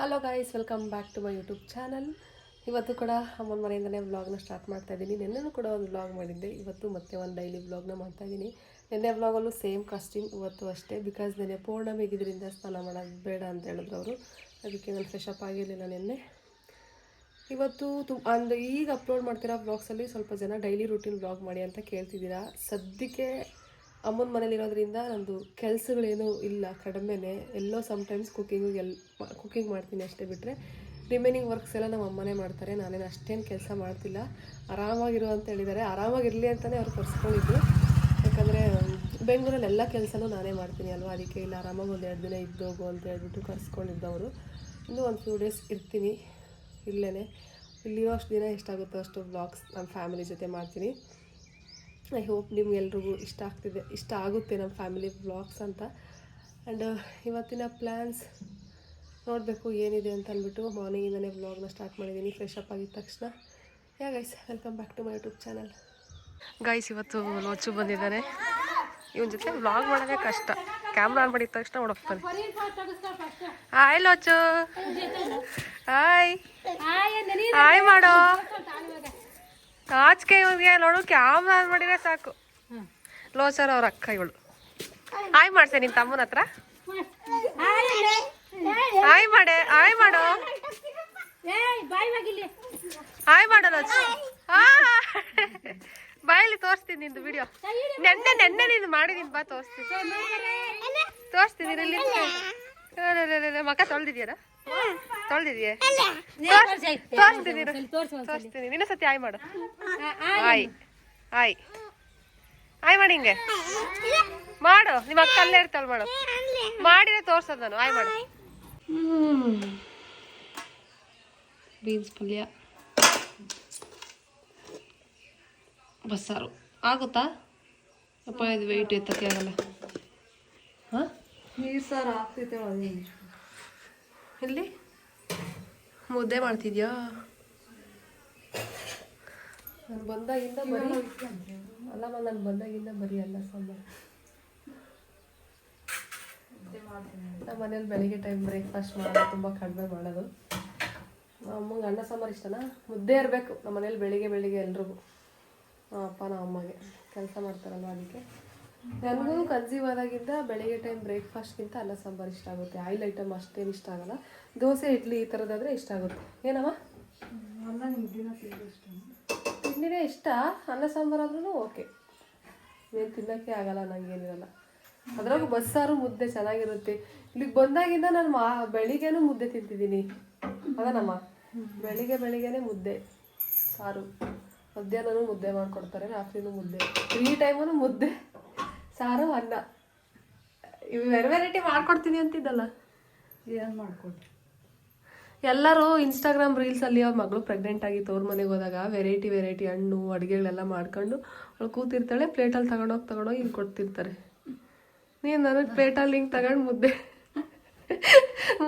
Hello guys, welcome back to my YouTube channel. ಇವತ್ತು ಕೂಡ ಅಮ್ಮನ ಮನೆಯಿಂದನೇ ವ್ಲಾಗ್ನ ಸ್ಟಾರ್ಟ್ ಮಾಡ್ತಾಯಿದ್ದೀನಿ. ನಿನ್ನೆನೂ ಕೂಡ ಒಂದು ವ್ಲಾಗ್ ಮಾಡಿದ್ದೆ, ಇವತ್ತು ಮತ್ತೆ ಒಂದು ಡೈಲಿ ವ್ಲಾಗ್ನ ಮಾಡ್ತಾಯಿದ್ದೀನಿ. ನಿನ್ನೆ ವ್ಲಾಗಲ್ಲೂ ಸೇಮ್ ಕಾಸ್ಟ್ಯೂಮ್, ಇವತ್ತು ಅಷ್ಟೇ. ಬಿಕಾಸ್ ನೆನ್ನೆ ಪೌರ್ಣಮಿಗಿದ್ರಿಂದ ಸ್ನಾನ ಮಾಡೋದು ಬೇಡ ಅಂತ ಹೇಳಿದ್ರು ಅವರು. ಅದಕ್ಕೆ ನಾನು ಫ್ರೆಶ್ ಅಪ್ ಆಗಿರಲಿಲ್ಲ ನಿನ್ನೆ. ಇವತ್ತು ಈಗ ಅಪ್ಲೋಡ್ ಮಾಡ್ತಿರೋ ವ್ಲಾಗ್ಸಲ್ಲಿ ಸ್ವಲ್ಪ ಜನ ಡೈಲಿ ರೂಟೀನ್ ವ್ಲಾಗ್ ಮಾಡಿ ಅಂತ ಕೇಳ್ತಿದ್ದೀರಾ. ಸದ್ಯಕ್ಕೆ ಅಮ್ಮನ ಮನೇಲಿರೋದ್ರಿಂದ ನಂದು ಕೆಲಸಗಳೇನೂ ಇಲ್ಲ, ಕಡಿಮೆನೇ. ಎಲ್ಲೋ ಸಮ್ಟೈಮ್ಸ್ ಕುಕ್ಕಿಂಗ್ ಮಾಡ್ತೀನಿ ಅಷ್ಟೇ. ಬಿಟ್ಟರೆ ರಿಮೈನಿಂಗ್ ವರ್ಕ್ಸ್ ಎಲ್ಲ ನಮ್ಮ ಅಮ್ಮನೇ ಮಾಡ್ತಾರೆ. ನಾನೇನು ಅಷ್ಟೇನು ಕೆಲಸ ಮಾಡ್ತಿಲ್ಲ. ಆರಾಮಾಗಿರು ಅಂತ ಹೇಳಿದ್ದಾರೆ. ಆರಾಮಾಗಿರಲಿ ಅಂತಲೇ ಅವ್ರು ಕರ್ಸ್ಕೊಂಡಿದ್ರು. ಯಾಕಂದರೆ ಬೆಂಗಳೂರಲ್ಲಿ ಎಲ್ಲ ಕೆಲಸನೂ ನಾನೇ ಮಾಡ್ತೀನಿ ಅಲ್ವಾ. ಅದಕ್ಕೆ ಇಲ್ಲ, ಆರಾಮಾಗಿ ಒಂದು 2 ದಿನ ಇದ್ದೋಗು ಅಂತ ಹೇಳ್ಬಿಟ್ಟು ಕರ್ಸ್ಕೊಂಡಿದ್ದವರು. ಇನ್ನೂ ಒಂದು ಫ್ಯೂ ಡೇಸ್ ಇರ್ತೀನಿ ಇಲ್ಲೇ. ಇಲ್ಲಿರೋ ಅಷ್ಟು ದಿನ ಎಷ್ಟಾಗುತ್ತೋ ಅಷ್ಟು ವ್ಲಾಗ್ಸ್ ನಮ್ಮ ಫ್ಯಾಮಿಲಿ ಜೊತೆ ಮಾಡ್ತೀನಿ. ಐ ಹೋಪ್ ನಿಮ್ಗೆಲ್ರಿಗೂ ಇಷ್ಟ ಆಗುತ್ತೆ ನಮ್ಮ ಫ್ಯಾಮಿಲಿ ವ್ಲಾಗ್ಸ್ ಅಂತ. ಆ್ಯಂಡ್ ಇವತ್ತಿನ ಪ್ಲ್ಯಾನ್ಸ್ ನೋಡಬೇಕು ಏನಿದೆ ಅಂತ ಅಂದ್ಬಿಟ್ಟು ಮಾರ್ನಿಂಗಿಂದನೇ ವ್ಲಾಗ್ನ ಸ್ಟಾರ್ಟ್ ಮಾಡಿದ್ದೀನಿ. ಫ್ರೆಶ್ ಅಪ್ ಆಗಿದ ತಕ್ಷಣ. Guys, welcome back to my YouTube channel. Guys, ಇವತ್ತು ಲೋಚು ಬಂದಿದ್ದಾನೆ. ಇವನ ಜೊತೆ ವ್ಲಾಗ್ ಮಾಡೋದೇ ಕಷ್ಟ. ಕ್ಯಾಮ್ರಾ ಆನ್ ಮಾಡಿದ ತಕ್ಷಣ ಹೊಡೋಗ್ತಾನೆ. ಹಾಯ್ ಲೋಚು, ಹಾಯ್ ಹಾಯ್ ಮಾಡೋ. ಆಚೆ ಇವ್ರಿಗೆ ನೋಡು, ಕ್ಯಾಮ್ರಾ ಆನ್ ಮಾಡಿದ್ರೆ ಸಾಕು. ಲೋಚರ್ ಅವ್ರ ಅಕ್ಕ ಇವಳು. ಹಾಯ್ ಮಾಡ್ತೇನೆ ನಿನ್ನ ತಮ್ಮನ ಹತ್ರ. ಹಾಯ್ ಮಾಡೋ ಹಾಯ್ ಮಾಡೋ ಲೋಚು. ಬಾಯಲ್ಲಿ ತೋರಿಸ್ತೀನಿ ನಿಂದು ವಿಡಿಯೋ. ನೆನ್ನೆ ನೀನು ಮಾಡಿದೀನಿ, ಬಾ ತೋರಿಸ್ತೀನಿ ಇಲ್ಲಿ. ಮಕ್ಕ ತೊಳ್ದಿದ್ಯಾರ? ತೊಳ್ದಿದ್ಯೆ? ತೋರಿಸ್ತೀನಿ. ನಿನ್ನ ಸತಿ ಆಯ್ ಮಾಡು. ಆಯ್ ಮಾಡಿ ಹಿಂಗೆ ಮಾಡು. ನಿಮ್ಮ ಅಕ್ಕ ಅಲ್ಲೇ ಇರ್ತಾಳೆ, ಮಾಡು. ಮಾಡಿದ್ರೆ ತೋರ್ಸೋದು ನಾನು. ಆಯ್ ಮಾಡು. ಬೀನ್ಸ್ ಪಲ್ಯ, ಬಸ್ಸಾರು ಆಗುತ್ತಾ? ಅಪ್ಪ ಇದು ವೆಯ್ಟ್ ಎತ್ತಕ್ಕೆ ಆಗಲ್ಲ. ಹಾಂ, ನೀರು ಸಾರು ಆಗ್ತೈತೆ. ಇಲ್ಲಿ ಮುದ್ದೆ ಮಾಡ್ತಿದ್ಯಾ? ನಾನು ಬಂದಾಗಿಂದ ಬರೀ ಅಲ್ಲ ಸಾಂಬಾರು. ನಮ್ಮ ಮನೇಲಿ ಬೆಳಿಗ್ಗೆ ಟೈಮ್ ಬ್ರೇಕ್ಫಾಸ್ಟ್ ಮಾಡೋದು ತುಂಬ ಕಡಿಮೆ ಮಾಡೋದು. ನಮ್ಮ ಅಮ್ಮಂಗೆ ಅನ್ನ ಸಾಂಬಾರು ಇಷ್ಟನಾ? ಮುದ್ದೆ ಇರಬೇಕು ನಮ್ಮ ಮನೇಲಿ ಬೆಳಿಗ್ಗೆ ಎಲ್ರಿಗೂ. ಅಪ್ಪ ನಮ್ಮ ಅಮ್ಮಗೆ ಕೆಲಸ ಮಾಡ್ತಾರಲ್ವ, ಅದಕ್ಕೆ. ನನಗೂ ಕನ್ಸೀವ್ ಆದಾಗಿಂದ ಬೆಳಿಗ್ಗೆ ಟೈಮ್ ಬ್ರೇಕ್ಫಾಸ್ಟ್ಗಿಂತ ಅನ್ನ ಸಾಂಬಾರು ಇಷ್ಟ ಆಗುತ್ತೆ. ಆಯಿಲ್ ಐಟಮ್ ಅಷ್ಟೇನು ಇಷ್ಟ ಆಗಲ್ಲ. ದೋಸೆ, ಇಡ್ಲಿ ಈ ಥರದ್ದಾದರೆ ಇಷ್ಟ ಆಗುತ್ತೆ. ಏನಮ್ಮ? ತಿಂಡಿನೇ ಇಷ್ಟ. ಅನ್ನ ಸಾಂಬಾರಾದ್ರೂ ಓಕೆ. ಏನು ತಿನ್ನೋಕ್ಕೆ ಆಗಲ್ಲ, ನನಗೇನಿರಲ್ಲ. ಅದ್ರಾಗೂ ಬಸ್ಸಾರು ಮುದ್ದೆ ಚೆನ್ನಾಗಿರುತ್ತೆ. ಇಲ್ಲಿಗೆ ಬಂದಾಗಿಂದ ನಾನು ಬೆಳಿಗ್ಗೆನೂ ಮುದ್ದೆ ತಿಂತಿದ್ದೀನಿ. ಅದನಮ್ಮ, ಬೆಳಿಗ್ಗೆನೇ ಮುದ್ದೆ ಸಾರು. ಮಧ್ಯಾಹ್ನನೂ ಮುದ್ದೆ ಮಾಡಿಕೊಡ್ತಾರೆ, ರಾತ್ರಿನೂ ಮುದ್ದೆ. 3 ಟೈಮೂ ಮುದ್ದೆ ಸಾರು ಅನ್ನ. ಇವು ವೆರೈಟಿ ಮಾಡ್ಕೊಡ್ತೀನಿ ಅಂತಿದ್ದಲ್ಲ, ಏನು ಮಾಡ್ಕೊಡ್ತೀನಿ. ಎಲ್ಲರೂ ಇನ್ಸ್ಟಾಗ್ರಾಮ್ ರೀಲ್ಸಲ್ಲಿ ಅವ್ರ ಮಗಳು ಪ್ರೆಗ್ನೆಂಟ್ ಆಗಿತ್ತು, ಅವ್ರ ಮನೆಗೆ ಹೋದಾಗ ವೆರೈಟಿ ಹಣ್ಣು ಅಡುಗೆಗಳೆಲ್ಲ ಮಾಡ್ಕೊಂಡು ಅವಳು ಕೂತಿರ್ತಾಳೆ. ಪ್ಲೇಟಲ್ಲಿ ತಗೊಂಡೋಗಿ ಹಿಂಗೆ ಕೊಡ್ತಿರ್ತಾರೆ. ನೀನು ನನಗೆ ಪ್ಲೇಟಲ್ಲಿ ಹಿಂಗೆ ತಗೊಂಡು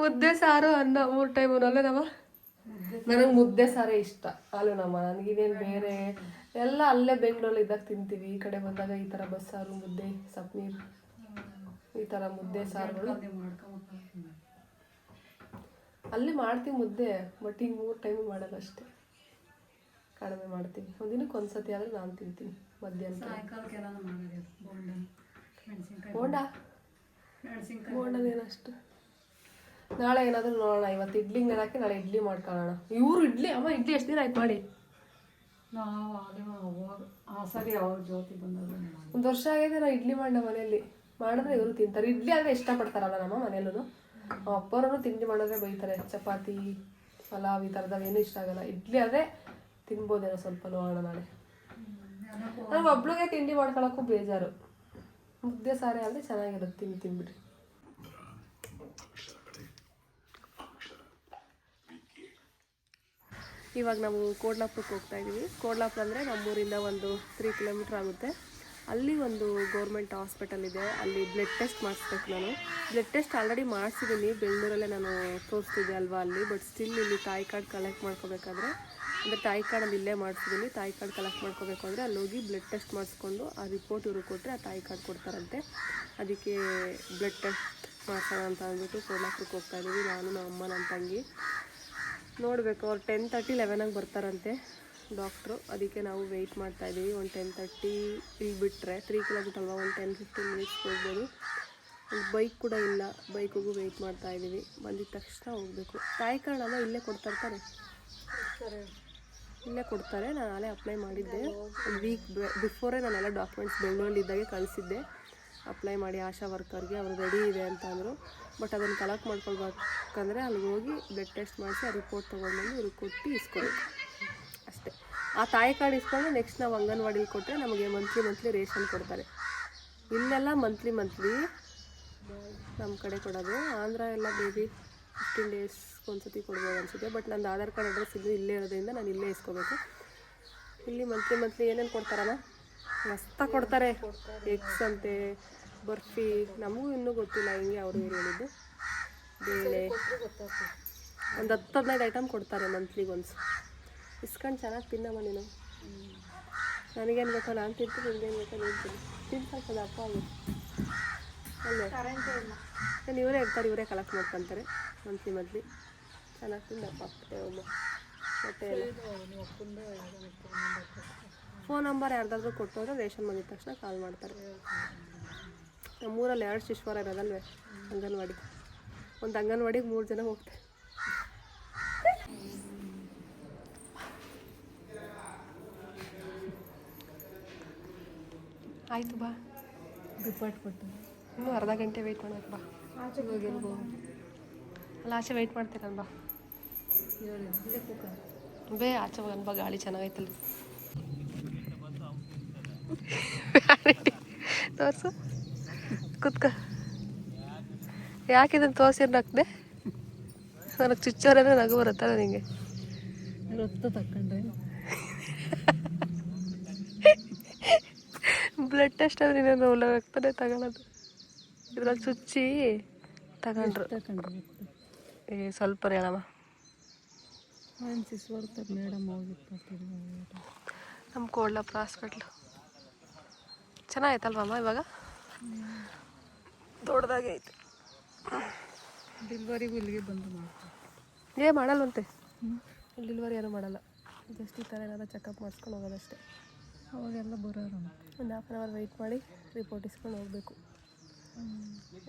ಮುದ್ದೆ ಸಾರು ಅನ್ನ 3 ಟೈಮು ಅಲ್ಲೇ ನಮ್ಮ. ನನಗೆ ಮುದ್ದೆ ಸಾರೇ ಇಷ್ಟ ಅಲ್ಲೂ ನಮ್ಮ. ನನಗಿದೇನು ಬೇರೆ ಎಲ್ಲ ಅಲ್ಲೇ ಬೆಂಗಳೂರಲ್ಲಿ ಇದ್ದಾಗ ತಿಂತೀವಿ. ಈ ಕಡೆ ಬಂದಾಗ ಈ ಥರ ಬಸ್ಸಾರು, ಮುದ್ದೆ, ಸಪ್ನೀರು, ಈ ಥರ ಮುದ್ದೆ ಸಾರುಗಳು ಅಲ್ಲಿ ಮಾಡ್ತೀವಿ ಮುದ್ದೆ. ಬಟ್ ಈಗ 3 ಟೈಮು ಮಾಡಲ್ಲ, ಅಷ್ಟೇ ಕಡಿಮೆ ಮಾಡ್ತೀವಿ. ಒಂದಿನಕ್ಕೆ ಒಂದ್ಸತಿ ಆದರೆ ನಾನು ತಿಂತೀನಿ ಮಧ್ಯಾಹ್ನ. ಬೋಂಡನೇನಷ್ಟು ನಾಳೆ ಏನಾದರೂ ನೋಡೋಣ. ಇವತ್ತು ಇಡ್ಲಿಗೆ ನೆನಕ್ಕೆ ನಾಳೆ ಇಡ್ಲಿ ಮಾಡ್ಕೊಳ್ಳೋಣ. ಇವರು ಇಡ್ಲಿ, ಅಮ್ಮ ಇಡ್ಲಿ ಎಷ್ಟು ದಿನ ಆಯ್ತು ಮಾಡಿ? ಒಂದು ವರ್ಷ ಆಗಿದೆ ನಾವು ಇಡ್ಲಿ ಮಾಡಿ ನಮ್ಮ ಮನೆಯಲ್ಲಿ ಮಾಡಿದ್ರೆ ಇವರು ತಿಂತಾರೆ. ಇಡ್ಲಿ ಆದರೆ ಇಷ್ಟಪಡ್ತಾರಲ್ಲ ನಮ್ಮ ಮನೆಯಲ್ಲೂ. ಅಪ್ಪರೂ ತಿಂಡಿ ಮಾಡಿದ್ರೆ ಬೈತಾರೆ. ಚಪಾತಿ, ಪಲಾವ್ ಈ ಥರದವೇನು ಇಷ್ಟ ಆಗಲ್ಲ. ಇಡ್ಲಿ ಆದರೆ ತಿನ್ಬೋದೇನೋ ಸ್ವಲ್ಪ. ನೋಡೋಣ ನಾಳೆ. ನನಗೆ ಒಬ್ಳಿಗೆ ತಿಂಡಿ ಮಾಡ್ಕೊಳಕ್ಕೂ ಬೇಜಾರು. ಮುದ್ದೆ ಸಾರೇ ಆದರೆ ಚೆನ್ನಾಗಿರುತ್ತೆ, ತಿಂದ್ಬಿಟ್ರಿ. ಇವಾಗ ನಾವು ಕೋಡ್ಲಾಪುರಕ್ಕೆ ಹೋಗ್ತಾ ಇದ್ದೀವಿ. ಕೋಡ್ಲಾಪುರ ಅಂದರೆ ನಮ್ಮೂರಿಂದ ಒಂದು 3 ಕಿಲೋಮೀಟ್ರ್ ಆಗುತ್ತೆ. ಅಲ್ಲಿ ಒಂದು ಗೌರ್ಮೆಂಟ್ ಹಾಸ್ಪಿಟಲ್ ಇದೆ. ಅಲ್ಲಿ ಬ್ಲಡ್ ಟೆಸ್ಟ್ ಮಾಡಿಸ್ಬೇಕು ನಾನು. ಬ್ಲಡ್ ಟೆಸ್ಟ್ ಆಲ್ರೆಡಿ ಮಾಡಿಸಿದ್ದೀನಿ, ಬೆಂಗಳೂರಲ್ಲೇ ನಾನು ತೋರಿಸ್ತಿದ್ದೆ ಅಲ್ವಾ ಅಲ್ಲಿ. ಬಟ್ ಸ್ಟಿಲ್ ಇಲ್ಲಿ ತಾಯಿ ಕಾರ್ಡ್ ಕಲೆಕ್ಟ್ ಮಾಡ್ಕೋಬೇಕಾದ್ರೆ, ಅಂದರೆ ತಾಯಿ ಕಾರ್ಡಲ್ಲಿ ಇಲ್ಲೇ ಮಾಡಿಸಿದ್ದೀನಿ. ತಾಯಿ ಕಾರ್ಡ್ ಕಲೆಕ್ಟ್ ಮಾಡ್ಕೋಬೇಕು ಅಂದರೆ ಅಲ್ಲಿ ಹೋಗಿ ಬ್ಲಡ್ ಟೆಸ್ಟ್ ಮಾಡಿಸ್ಕೊಂಡು ಆ ರಿಪೋರ್ಟ್ ಇವರು ಕೊಟ್ಟರೆ ಆ ತಾಯಿ ಕಾರ್ಡ್ ಕೊಡ್ತಾರಂತೆ. ಅದಕ್ಕೆ ಬ್ಲಡ್ ಟೆಸ್ಟ್ ಮಾಡ್ಸೋಣ ಅಂತ ಅಂದ್ಬಿಟ್ಟು ಸೋಲಾಪುರಕ್ಕೆ ಹೋಗ್ತಾ ಇದ್ದೀವಿ, ನಾನು ನಮ್ಮ ಅಮ್ಮ ನನ್ನ ತಂಗಿ. ನೋಡಬೇಕು, ಅವ್ರು 10:30 11 ಬರ್ತಾರಂತೆ ಡಾಕ್ಟ್ರು. ಅದಕ್ಕೆ ನಾವು ವೆಯ್ಟ್ ಮಾಡ್ತಾಯಿದ್ದೀವಿ. ಒಂದು 10:30 ಇಲ್ಲಿ ಬಿಟ್ಟರೆ 3 ಕಿಲೋಮೀಟರ್ ಅಲ್ವಾ, ಒಂದು 10-15 ಮಿನಿಟ್ಸ್ ಹೋಗ್ಬೋದು. ಒಂದು ಬೈಕ್ ಕೂಡ ಇಲ್ಲ, ಬೈಕಿಗೂ ವೆಯ್ಟ್ ಮಾಡ್ತಾಯಿದ್ದೀವಿ. ಬಂದಿದ ತಕ್ಷಣ ಹೋಗಬೇಕು. ತಾಯಿ ಕಾರ್ಡಲ್ಲ ಇಲ್ಲೇ ಕೊಡ್ತಾಯಿರ್ತಾರೆ, ಇಲ್ಲೇ ಕೊಡ್ತಾರೆ. ನಾನು ನಾಳೆ ಅಪ್ಲೈ ಮಾಡಿದ್ದೆ, ಒಂದು ವೀಕ್ ಬಿಫೋರೇ ನಾನೆಲ್ಲ ಡಾಕ್ಯುಮೆಂಟ್ಸ್ ಬೆಂಗಳೂರಲ್ಲಿದ್ದಾಗೆ ಕಳಿಸಿದ್ದೆ ಅಪ್ಲೈ ಮಾಡಿ ಆಶಾ ವರ್ಕರ್ಗೆ. ಅವರು ರೆಡಿ ಇದೆ ಅಂತ ಅಂದರು. ಬಟ್ ಅದನ್ನು ಕಲೆಕ್ಟ್ ಮಾಡ್ಕೊಳ್ಬೇಕಂದ್ರೆ ಅಲ್ಲಿಗೆ ಹೋಗಿ ಬ್ಲಡ್ ಟೆಸ್ಟ್ ಮಾಡಿಸಿ ಆ ರಿಪೋರ್ಟ್ ತೊಗೊಂಡ್ಬಂದು ಇವ್ರಿಗೆ ಕೊಟ್ಟು ಇಸ್ಕೊಬೇಕು ಅಷ್ಟೇ. ಆ ತಾಯಿ ಕಾರ್ಡ್ ಇಸ್ಕೊಂಡು ನೆಕ್ಸ್ಟ್ ನಾವು ಅಂಗನವಾಡಿಲಿ ಕೊಟ್ಟರೆ ನಮಗೆ ಮಂತ್ಲಿ ರೇಷನ್ ಕೊಡ್ತಾರೆ. ಇಲ್ಲೆಲ್ಲ ಮಂತ್ಲಿ ನಮ್ಮ ಕಡೆ ಕೊಡೋದು. ಆಂಧ್ರ ಎಲ್ಲ ಬೇಬಿ 15 ಡೇಸ್ ಒಂದ್ಸತಿ ಕೊಡ್ಬೋದು ಅನಿಸುತ್ತೆ. ಬಟ್ ನಂದು ಆಧಾರ್ ಕಾರ್ಡ್ ಅಡ್ರೆಸ್ ಇಲ್ಲೇ ಇರೋದ್ರಿಂದ ನಾನು ಇಲ್ಲೇ ಇಸ್ಕೋಬೇಕು. ಇಲ್ಲಿ ಮಂತ್ಲಿ ಏನೇನು ಕೊಡ್ತಾರಲ್ಲ ಮಸ್ತ ಕೊಡ್ತಾರೆ. ಎಗ್ಸ್ ಅಂತೆ, ಬರ್ಫಿ, ನಮಗೂ ಇನ್ನೂ ಗೊತ್ತಿಲ್ಲ, ಹಿಂಗೆ ಅವರು ಹೇಳಿದ್ದು. ಬೇಳೆ ಒಂದು 10-15 ಐಟಮ್ ಕೊಡ್ತಾರೆ ಮಂತ್ಲಿಗೆ ಒನ್ಸ್. ಇಸ್ಕೊಂಡು ಚೆನ್ನಾಗಿ ತಿನ್ನಮ್ಮ ನೀನು. ನನಗೇನು ಬೇಕೋ ನಾನು ತಿಂತೀನಿ, ನಿಮ್ಗೇನು ಬೇಕೋ ನೀನು ತಿನ್ಸಾಕದ ಅಪ್ಪ ಅವು ಅಲ್ಲೇ ಇವರೇ ಇರ್ತಾರೆ, ಇವರೇ ಕಲೆಕ್ಟ್ ಮಾಡ್ಕೊತಾರೆ ಮಂತ್ಲಿ. ಚೆನ್ನಾಗಿ ತಿನ್ನಪ್ಪ ಹೊಟ್ಟೆ ಎಲ್ಲ. ಫೋನ್ ನಂಬರ್ ಯಾರ್ದಾದ್ರೂ ಕೊಟ್ಟೋದ್ರೆ ರೇಷನ್ ಬಂದಿದ ತಕ್ಷಣ ಕಾಲ್ ಮಾಡ್ತಾರೆ. ನಮ್ಮೂರಲ್ಲಿ 2 ಶಿಶ್ವಾರ ಇರೋದಲ್ವೇ ಅಂಗನವಾಡಿ. ಒಂದು ಅಂಗನವಾಡಿಗೆ 3 ಜನ ಹೋಗ್ತಾರೆ. ಆಯಿತು ಬಾ, ರಿಪೋರ್ಟ್ ಕೊಟ್ಟು ಇನ್ನೂ ಅರ್ಧ ಗಂಟೆ ವೆಯ್ಟ್ ಮಾಡೋದು ಬಾ. ಆಚೆ ಹೋಗಿ ಅಲ್ಲ, ಆಚೆ ವೆಯ್ಟ್ ಮಾಡ್ತೀರಲ್ಲ ಬಾ. ಆಚೆ ಹೋಗೋಣ ಬಾ, ಗಾಳಿ ಚೆನ್ನಾಗೈತಲ್ಲ. ತೋರ್ಸು, ಕುತ್ಕ. ಯಾಕಿದನ್ನು ತೋರಿಸಿ ನಗ್ದೆ? ನನಗೆ ಚುಚ್ಚೋರೇನೋ ನಗು ಬರುತ್ತಲ್ಲ ನಿಂಗೆ. ರಕ್ತ ತಕೊಂಡ್ರೆ ಬ್ಲಡ್ ಟೆಸ್ಟ್ ಆದರೆ ನೀನು ರಕ್ತನೇ ತಗೊಳ್ಳೋದು. ಇದ್ರಲ್ಲಿ ಚುಚ್ಚಿ ತಗೊಂಡ್ರು. ಸ್ವಲ್ಪ ಹೇಳಮ್ಮ. ಮೇಡಮ್ ಹೋಗಿತ್ತು ನಮ್ಮ ಕೋಡ್ಲಾಪುರ ಹಾಸ್ಪಿಟ್ಲು. ಚೆನ್ನಾಗೈತಲ್ವಮ್ಮ ಇವಾಗ? ದೊಡ್ಡದಾಗೆ ಐತೆ. ಡೆಲಿವರಿಗೂ ಇಲ್ಲಿಗೆ ಬಂದು ಮಾಡ್ತಾರೆ. ಮಾಡಲ್ವಂತೆ ಡೆಲಿವರಿ ಏನೂ ಮಾಡಲ್ಲ. ಜಸ್ಟ್ ಈ ಥರ ಏನಾದ್ರು ಚೆಕಪ್ ಮಾಡಿಸ್ಕೊಂಡು ಹೋಗೋದಷ್ಟೇ. ಅವಾಗೆಲ್ಲ ಬರೋರು ಒಂದು 1/2 ಅವರ್ ವೆಯ್ಟ್ ಮಾಡಿ ರಿಪೋರ್ಟ್ ಇಸ್ಕೊಂಡು ಹೋಗಬೇಕು.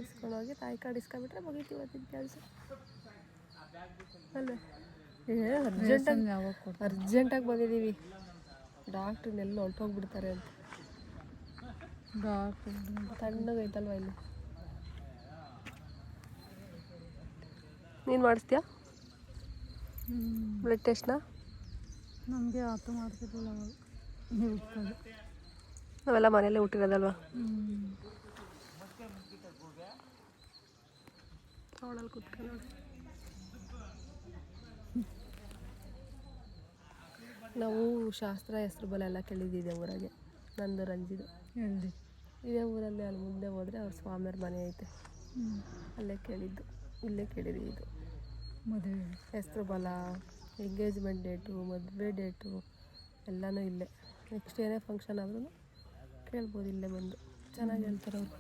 ಇಸ್ಕೊಂಡು ಹೋಗಿ ತಾಯಿ ಕಾರ್ಡ್ ಇಸ್ಕೊಂಡ್ಬಿಟ್ರೆ ಮುಗೀತು ಇವತ್ತಿನ ಕೆಲಸ ಅಲ್ಲೇ. ಅರ್ಜೆಂಟಾಗಿ ಬಂದಿದ್ದೀವಿ. ಡಾಕ್ಟ್ರನ್ನೆಲ್ಲ ಹೊರಟೋಗ್ಬಿಡ್ತಾರೆ ಅಂತ. ಡಾಕ್ಟ್ರ್ ತಣ್ಣಗೈತಲ್ವ ಇಲ್ಲಿ. ನೀನು ಮಾಡಿಸ್ತೀಯಾ ಬ್ಲಡ್ ಟೆಸ್ಟ್ನ? ನಮಗೆ ಆತ ಮಾಡ್ತಿದ್ದಿಲ್ಲ ನಾವೆಲ್ಲ ಮನೆಯಲ್ಲೇ ಹುಟ್ಟಿರೋದಲ್ವ. ಅವಳಲ್ಲಿ ಕೂತ್ಕೊಂಡು ನೋಡಿ. ನಾವು ಶಾಸ್ತ್ರ ಹೆಸ್ರು ಬಲ ಎಲ್ಲ ಕೇಳಿದ್ದಿದೆ ಊರಾಗೆ. ನಂದು ರಂಜಿದು ಇದೇ ಊರಲ್ಲಿ. ಅಲ್ಲಿ ಮುಂದೆ ಹೋದರೆ ಅವ್ರ ಸ್ವಾಮಿಯವ್ರ ಮನೆ ಐತೆ, ಅಲ್ಲೇ ಕೇಳಿದ್ದು. ಇಲ್ಲೇ ಕೇಳಿದ್ವಿ. ಇದು ಮದುವೆ ಹೆಸ್ರು ಬಲ, ಎಂಗೇಜ್ಮೆಂಟ್ ಡೇಟು, ಮದುವೆ ಡೇಟು ಎಲ್ಲನೂ ಇಲ್ಲೇ. ನೆಕ್ಸ್ಟ್ ಏನೇ ಫಂಕ್ಷನ್ ಆದ್ರೂ ಕೇಳ್ಬೋದು ಇಲ್ಲೇ ಬಂದು. ಚೆನ್ನಾಗಿ ಹೇಳ್ತಾರೆ ಅವರು.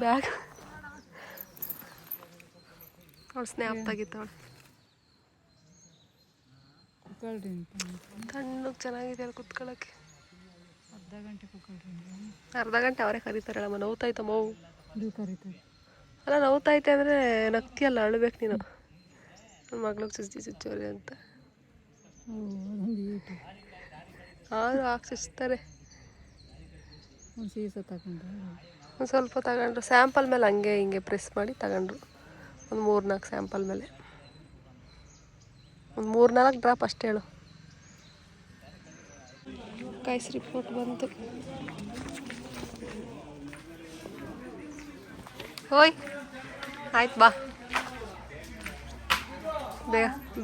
ಬ್ಯಾಗ್ ಅವ್ಳು ಸ್ನ್ಯಾಪ್ ತೆಗಿತಾವಳು. ತಣ್ಣಗೆ ಚೆನ್ನಾಗಿದೆ ಅಲ್ಲಿ ಕುತ್ಕೊಳ್ಳೋಕ್ಕೆ. ಅರ್ಧ ಗಂಟೆ ಅವರೇ ಕರೀತಾರಲ್ಲಮ್ಮ. ನೋವ್ತಾಯ್ತ ಮೌ ಕರೀತಾರೆ. ಅಲ್ಲ ನೋವ್ತಾಯ್ತೆ ಅಂದರೆ ನಗ್ತಿಯಲ್ಲ, ಅಳ್ಬೇಕು ನೀನು. ನನ್ನ ಮಗಳಿಗೆ ಚುಚ್ಚೋರಿ ಅಂತ ಅವರು ಹಾಕ್ಸಿಸ್ತಾರೆ. ಒಂದು ಸ್ವಲ್ಪ ತಗೊಂಡ್ರು. ಸ್ಯಾಂಪಲ್ ಮೇಲೆ ಹಂಗೆ ಹಿಂಗೆ ಪ್ರೆಸ್ ಮಾಡಿ ತಗೊಂಡ್ರು. ಒಂದು 3-4 ಸ್ಯಾಂಪಲ್ ಮೇಲೆ ಒಂದು 3-4 ಡ್ರಾಪ್ ಅಷ್ಟೇ ಹೇಳು. ಗೈಸ್ ರಿಪೋರ್ಟ್ ಬಂತು. ಓಯ್ ಆಯ್ತು ಬಾ.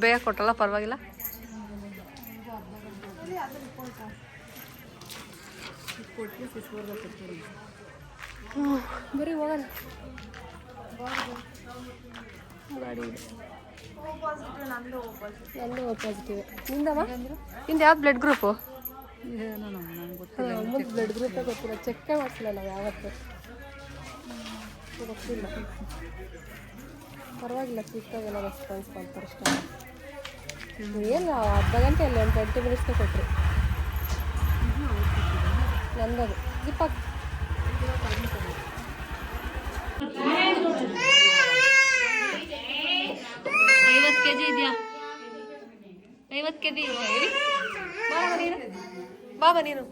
ಬೇಗ ಕೊಟ್ಟಲ್ಲ, ಪರವಾಗಿಲ್ಲ. ಬರೀ ಹೋಗೋಣ. ಗಾಡಿ ಇದೆ. ನಂದು ಓ ಪಾಸಿಟಿವ್. ನಿಂದವ? ನಿಂದು ಯಾವ್ದು ಬ್ಲಡ್ ಗ್ರೂಪು? ಅಮ್ಮಂದು ಬ್ಲಡ್ ಗ್ರೂಪೇ ಗೊತ್ತಿಲ್ಲ. ಚೆಕ್ಕೇ ಮಾಡಿಸಿಲ್ಲ ನಾವು ಯಾವತ್ತು. ಗೊತ್ತಿಲ್ಲ, ಪರವಾಗಿಲ್ಲ, ಕ್ವಿಕ್ಕಾಗೆಲ್ಲ ರೆಸ್ಪಾನ್ಸ್ ಮಾಡ್ತಾರೆ ಅಷ್ಟೇ. ಏನು ಅರ್ಧ ಗಂಟೆ ಅಲ್ಲ, ಒಂದು 20 ಮಿನಿಟ್ಸ್ಗೆ ಕೊಟ್ಟರು. ನಂದದು ಜಿಪ್ಪಾಕ್ 50 kg ಇದೆಯಾ? 50 kg ಬಾಬಾ ನೀನು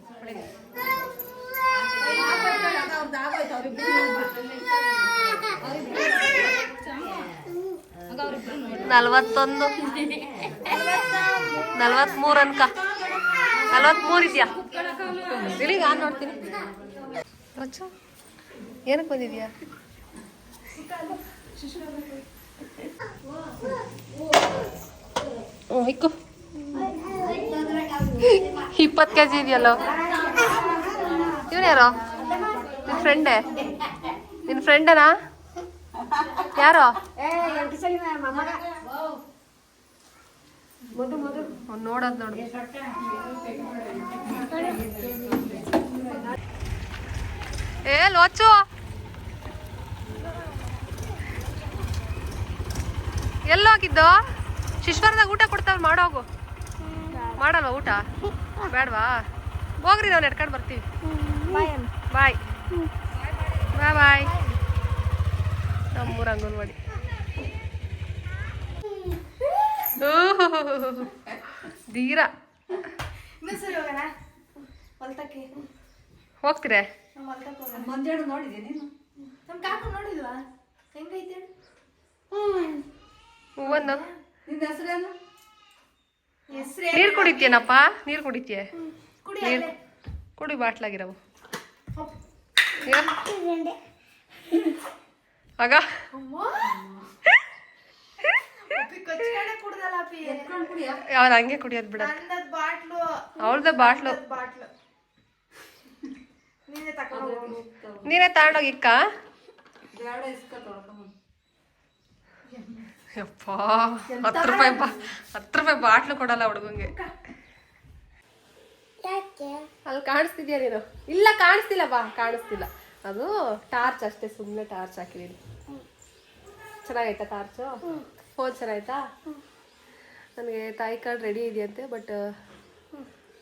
41 43 ಅನ್ಕ 43 ಇದೆಯಾ? ಇಲ್ಲಿಗೆ ನಾನು ನೋಡ್ತೀನಿ. ರಚ್ಚು ಏನಕ್ಕೆ ಬಂದಿದ್ಯಾ? ಇಕ್ಕು 20 kg ಇದೆಯಲ್ಲ. ಇವನು ಯಾರೋ? ನಿನ್ನ ಫ್ರೆಂಡೇ? ನಿನ್ನ ಫ್ರೆಂಡನಾ? ಯಾರೋ ನೋಡೋದು ನೋಡು. ಏ ಲೋಚು, ಎಲ್ಲೋಗಿದ್ದು? ಶಿಶ್ವರದಾಗ ಊಟ ಕೊಡ್ತಾವ್, ಮಾಡೋಗು. ಮಾಡಲ್ವಾ ಊಟ? ಬೇಡವಾ? ಹೋಗ್ರಿ, ನಾವು ನಡ್ಕೊಂಡು ಬರ್ತೀವಿ. ಬಾಯ್ ಬಾಯ್ ಬಾಯ್. ನಮ್ಮೂರ ಅಂಗನವಾಡಿ. ಧೀರ ಹೋಗ್ತೀರೇ? ಒಂದು ನೀರು ಕುಡಿತೀನಪ್ಪ, ನೀರು ಕುಡಿತೀಯ? ನೀರು ಕುಡಿ, ಬಾಟ್ಲಾಗಿರವು ಆಗ. ಅವ್ರು ಹಂಗೆ ಕುಡಿಯೋದು ಬಿಡ, ಅವ್ರದ್ದ ಬಾಟ್ಲು. ನೀನೇ ತಗೊಂಡೋಗಿಕ್ಕ. ಯಪ್ಪ, 10 ರೂಪಾಯಿ ಬಾಟ್ಲು ಕೊಡಲ್ಲ ಹುಡುಗಂಗೆ. ಅಲ್ಲಿ ಕಾಣಿಸ್ತಿದ್ಯಾ ನೀನು? ಇಲ್ಲ ಕಾಣಿಸ್ತಿಲ್ಲ, ಬಾ ಕಾಣಿಸ್ತಿಲ್ಲ. ಅದು ಟಾರ್ಚ್ ಅಷ್ಟೇ, ಸುಮ್ಮನೆ ಟಾರ್ಚ್ ಹಾಕಿದೀನಿ. ಚೆನ್ನಾಗೈತಾ ಟಾರ್ಚು? ಫೋನ್ ಚೆನ್ನಾಯ್ತಾ? ನನಗೆ ತಾಯಿ ಕಾರ್ಡ್ ರೆಡಿ ಇದೆಯಂತೆ, ಬಟ್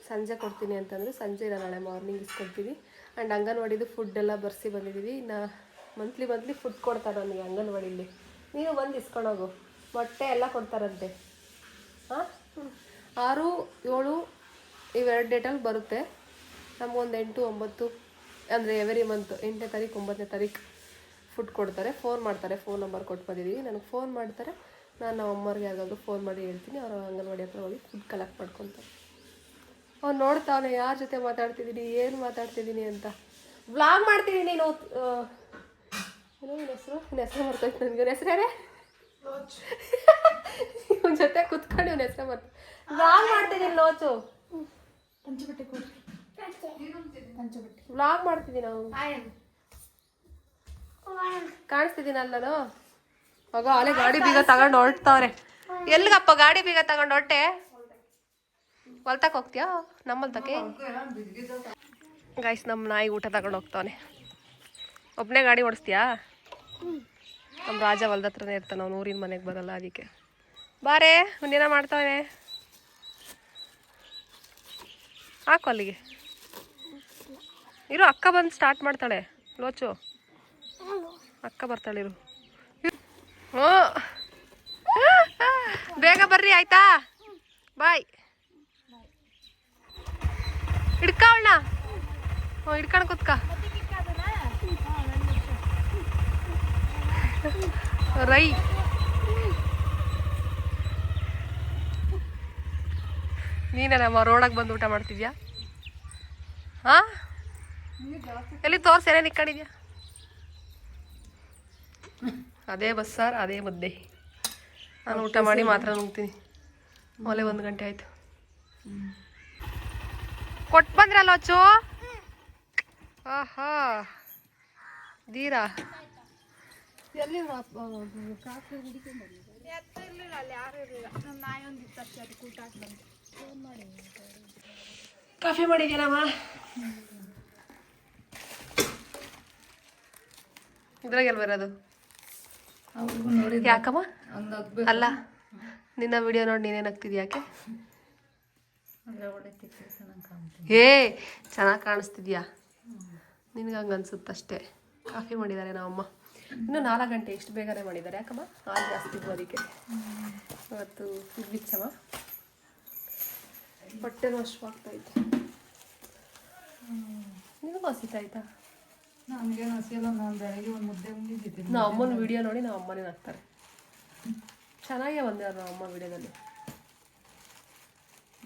ಸಂಜೆ ಕೊಡ್ತೀನಿ ಅಂತಂದರೆ ಸಂಜೆ ಇಲ್ಲ, ನಾಳೆ ಮಾರ್ನಿಂಗ್ ಇಸ್ಕೊಡ್ತೀವಿ. ಆ್ಯಂಡ್ ಅಂಗನವಾಡಿದು ಫುಡ್ ಎಲ್ಲ ಬರ್ಸಿ ಬಂದಿದ್ದೀವಿ. ಇನ್ನು ಮಂತ್ಲಿ ಫುಡ್ ಕೊಡ್ತಾರೆ ನನಗೆ ಅಂಗನವಾಡಿಲಿ. ನೀನು ಬಂದು ಇಸ್ಕೊಂಡೋಗು. ಮೊಟ್ಟೆ ಎಲ್ಲ ಕೊಡ್ತಾರಂತೆ. ಹಾಂ, 6, 7 ಇವೆರಡು ಡೇಟಲ್ಲಿ ಬರುತ್ತೆ. ನಮಗೊಂದು 8, 9 ಅಂದರೆ ಎವ್ರಿ ಮಂತ್ 8ನೇ ತಾರೀಕು 9ನೇ ತಾರೀಕು ಫುಡ್ ಕೊಡ್ತಾರೆ. ಫೋನ್ ಮಾಡ್ತಾರೆ, ಫೋನ್ ನಂಬರ್ ಕೊಟ್ಟು ಬಂದಿದ್ದೀವಿ. ನನಗೆ ಫೋನ್ ಮಾಡ್ತಾರೆ, ನಾನು ನಮ್ಮ ಅಮ್ಮವ್ರಿಗೆ ಯಾರಿಗಾದ್ರು ಫೋನ್ ಮಾಡಿ ಹೇಳ್ತೀನಿ. ಅವರು ಅಂಗನವಾಡಿ ಹತ್ರ ಹೋಗಿ ಫುಡ್ ಕಲೆಕ್ಟ್ ಮಾಡ್ಕೊತಾರೆ. ಅವ್ನು ನೋಡ್ತಾವನೆ ಯಾರ ಜೊತೆ ಮಾತಾಡ್ತಿದ್ದೀನಿ, ಏನು ಮಾತಾಡ್ತಿದ್ದೀನಿ ಅಂತ. ವ್ಲಾಗ್ ಮಾಡ್ತೀನಿ. ನೀನು ಏನೋ ನಿನ್ನ ಹೆಸರು ಬರ್ತೈತೆ ನನಗೆ. ಇವನ ಹೆಸರು ಯಾರೇ? ಇವನ ಜೊತೆ ಕುತ್ಕೊಂಡು ಇವನ ಹೆಸರು ಬರ್ತದೆ. ವ್ಲಾಗ್ ಮಾಡ್ತಿದ್ದೀನಿ ಲೋಚು, ವ್ಲಾಗ್ ಮಾಡ್ತಿದ್ದೀನಿ. ನಾವು ಕಾಣಿಸ್ತಿದ್ದೀನಲ್ಲ ನಾನು? ಆಗ ಅಲ್ಲೇ ಗಾಡಿ ಬೀಗ ತಗೊಂಡು ಹೊರಡ್ತಾವ್ರೆ. ಎಲ್ಲಿಗಪ್ಪ ಗಾಡಿ ಬೀಗ ತಗೊಂಡು ಹೊರಟೆ? ಹೊಲ್ತಕ್ಕೆ ಹೋಗ್ತೀಯಾ? ನಮ್ಮ ಹೊಲ್ತಕ್ಕೆ ಗೈಸ್, ನಮ್ಮ ನಾಯಿ ಊಟ ತಗೊಂಡು ಹೋಗ್ತಾವನೆ. ಒಬ್ಬನೇ ಗಾಡಿ ಓಡಿಸ್ತೀಯಾ? ನಮ್ಮ ರಾಜ ಹೊಲ್ದ ಹತ್ರನೇ ಇರ್ತಾನೆ, ಅವ್ನು ಊರಿನ ಮನೆಗೆ ಬರಲ್ಲ. ಅದಕ್ಕೆ ಬಾರೇ, ಒಂದೇನೋ ಮಾಡ್ತಾವೆ. ಹಾಕು ಅಲ್ಲಿಗೆ ಇರು. ಅಕ್ಕ ಬಂದು ಸ್ಟಾರ್ಟ್ ಮಾಡ್ತಾಳೆ. ಲೋಚು, ಅಕ್ಕ ಬರ್ತಾಳಿರು. ಹ್ಞೂ, ಬೇಗ ಬರ್ರಿ ಆಯ್ತಾ? ಬಾಯ್. ಹಿಡ್ಕವಳ್ನ. ಹ್ಞೂ, ಹಿಡ್ಕೊಂಡು ಕುತ್ಕ. ರೈ ನೀನೇ ನಮ್ಮ ರೋಡಾಗ ಬಂದು ಊಟ ಮಾಡ್ತಿದ್ಯಾ? ಹಾಂ, ಎಲ್ಲಿ ತೋರ್ಸಿ, ಏನೇನು ಇಕ್ಕೊಂಡಿದ್ಯಾ? ಅದೇ ಬಸ್ಸಾರು, ಅದೇ ಮುದ್ದೆ. ನಾನು ಊಟ ಮಾಡಿ ಮಾತ್ರ ನುಗ್ತೀನಿ. ಒಲೆ 1 ಗಂಟೆ ಆಯಿತು. ಕೊಟ್ಟು ಬಂದ್ರಲ್ಲ ಅಚ್ಚು? ಆಹಾ, ದೀರಾ ಕಾಫಿ ಮಾಡಿದ್ಯಾನಮ್ಮ? ಇದ್ರಾಗೆಲ್ಲ ಬರೋದು ಅವ್ರಿಗೂ ನೋಡಿ ಯಾಕಮ್ಮ ಹಂಗೆ ಹಾಕ್ಬೇಕು. ಅಲ್ಲ ನಿನ್ನ ವಿಡಿಯೋ ನೋಡಿ ನೀನೇನು ಹಾಕ್ತಿದ್ಯ ಯಾಕೆ ಅಲ್ಲೇ ಒಳ್ಳೆ ತಿಕ್ಕ ಚೆನ್ನಾಗಿ ಕಾಣ್ತೀನಿ. ಚೆನ್ನಾಗಿ ಕಾಣಿಸ್ತಿದ್ಯಾ ನಿನ್ಗೆ ಹಂಗೆ ಅನ್ಸುತ್ತಷ್ಟೇ. ಕಾಫಿ ಮಾಡಿದ್ದಾರೆ ನಮ್ಮಮ್ಮ. ಇನ್ನೂ 4 ಗಂಟೆ ಎಷ್ಟು ಬೇಗನೆ ಮಾಡಿದ್ದಾರೆ ಯಾಕಮ್ಮ ಹಾಲು ಜಾಸ್ತಿ ಇದ್ವು ಅದಕ್ಕೆ. ಇವತ್ತು ಇದು ಬಿಚ್ಚಮ್ಮ ಹೊಟ್ಟೆನೂ ಅಶ್ವಾಗ್ತೈತೆ. ನಿನಗೂ ಹಸಿತಾಯ್ತಾ? ನನಗೇನು ಹಸಿಯಲ್ಲ. ನಾನು ಬೆಳಗ್ಗೆ ಒಂದು ಮುದ್ದೆ ಉಂಡಿದ್ದಿದ್ದೀನಿ. ನಾವು ಅಮ್ಮನ ವಿಡಿಯೋ ನೋಡಿ ನಾವು ಅಮ್ಮನೇ ಹಾಕ್ತಾರೆ. ಚೆನ್ನಾಗೇ ಬಂದಿದ್ದಾರೆ ನಾವು ಅಮ್ಮ ವಿಡಿಯೋದಲ್ಲಿ.